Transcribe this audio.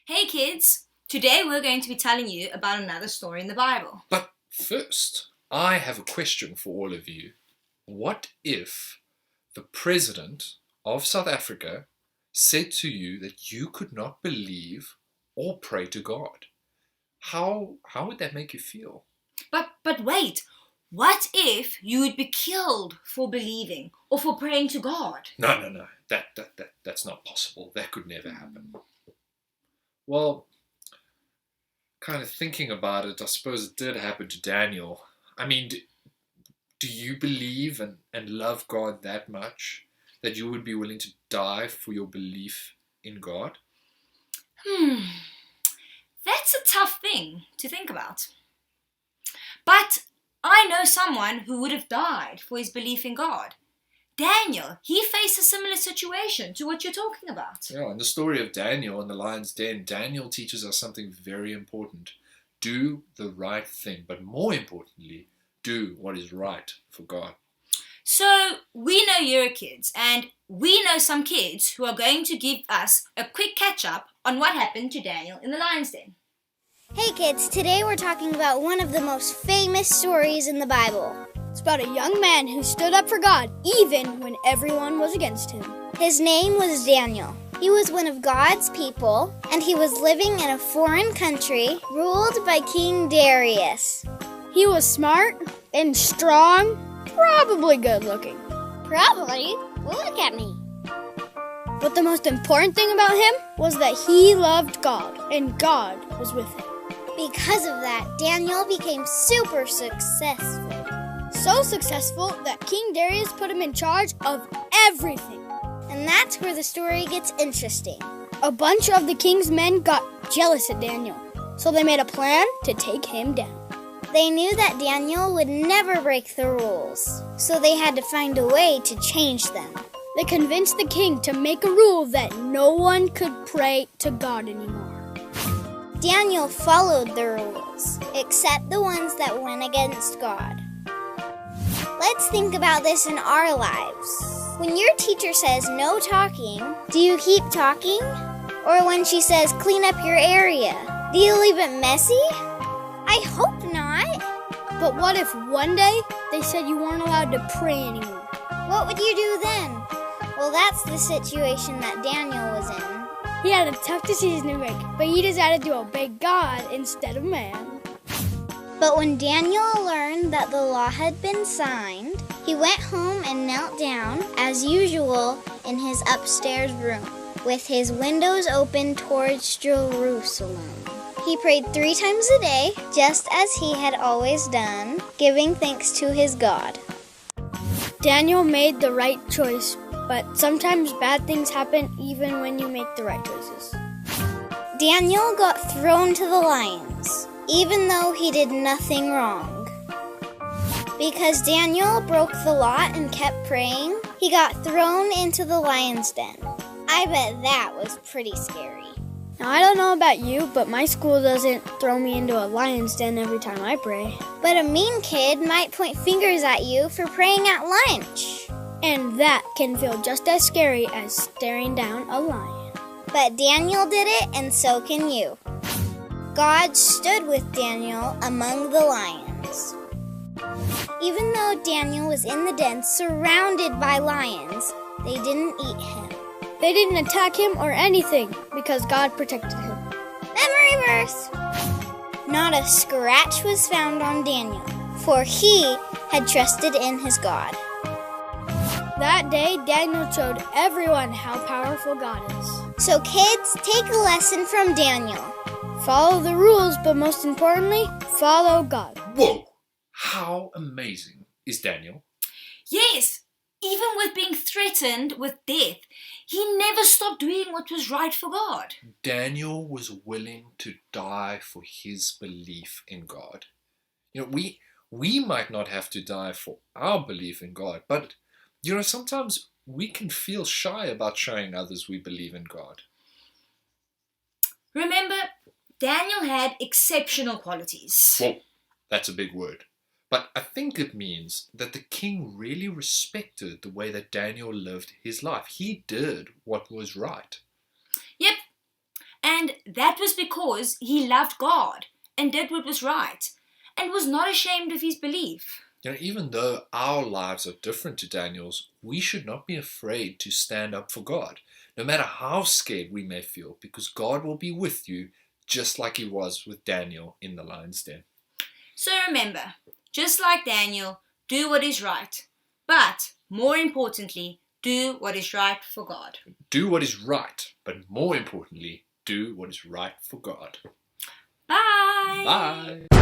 Hey kids, today we're going to be telling you about another story in the Bible. But first, I have a question for all of you. What if the president of South Africa said to you that you could not believe or pray to God? How would that make you feel? But wait, what if you would be killed for believing or for praying to God? No. That's not possible. That could never happen. Well, kind of thinking about it, I suppose it did happen to Daniel. I mean, do you believe and love God that much that you would be willing to die for your belief in God? That's a tough thing to think about. But I know someone who would have died for his belief in God. Daniel, he faced a similar situation to what you're talking about. Yeah, in the story of Daniel in the lion's den, Daniel teaches us something very important. Do the right thing, but more importantly, do what is right for God. So, we know you're kids, and we know some kids who are going to give us a quick catch-up on what happened to Daniel in the lion's den. Hey kids, today we're talking about one of the most famous stories in the Bible. It's about a young man who stood up for God even when everyone was against him. His name was Daniel. He was one of God's people, and he was living in a foreign country ruled by King Darius. He was smart and strong, probably good looking. Probably. Look at me. But the most important thing about him was that he loved God, and God was with him. Because of that, Daniel became super successful. So successful that King Darius put him in charge of everything. And that's where the story gets interesting. A bunch of the king's men got jealous at Daniel, so they made a plan to take him down. They knew that Daniel would never break the rules, so they had to find a way to change them. They convinced the king to make a rule that no one could pray to God anymore. Daniel followed the rules, except the ones that went against God. Let's think about this in our lives. When your teacher says no talking, do you keep talking? Or when she says clean up your area, do you leave it messy? I hope not. But what if one day they said you weren't allowed to pray anymore? What would you do then? Well, that's the situation that Daniel was in. He had a tough decision to make, but he decided to obey God instead of man. But when Daniel learned that the law had been signed, he went home and knelt down, as usual, in his upstairs room, with his windows open towards Jerusalem. He prayed 3 times a day, just as he had always done, giving thanks to his God. Daniel made the right choice, but sometimes bad things happen even when you make the right choices. Daniel got thrown to the lions, even though he did nothing wrong. Because Daniel broke the law and kept praying, he got thrown into the lion's den. I bet that was pretty scary. Now, I don't know about you, but my school doesn't throw me into a lion's den every time I pray. But a mean kid might point fingers at you for praying at lunch. And that can feel just as scary as staring down a lion. But Daniel did it, and so can you. God stood with Daniel among the lions. Even though Daniel was in the den surrounded by lions, they didn't eat him. They didn't attack him or anything because God protected him. Memory verse! Not a scratch was found on Daniel, for he had trusted in his God. That day, Daniel showed everyone how powerful God is. So kids, take a lesson from Daniel. Follow the rules, but most importantly, follow God. Whoa! How amazing is Daniel? Yes, even with being threatened with death, he never stopped doing what was right for God. Daniel was willing to die for his belief in God. We might not have to die for our belief in God, but sometimes we can feel shy about showing others we believe in God. Remember, Daniel had exceptional qualities. Well, that's a big word. But I think it means that the king really respected the way that Daniel lived his life. He did what was right. Yep, and that was because he loved God and did what was right and was not ashamed of his belief. Even though our lives are different to Daniel's, we should not be afraid to stand up for God, no matter how scared we may feel, because God will be with you just like he was with Daniel in the lion's den. So remember, just like Daniel, do what is right. But more importantly, do what is right for God. Do what is right, but more importantly, do what is right for God. Bye! Bye!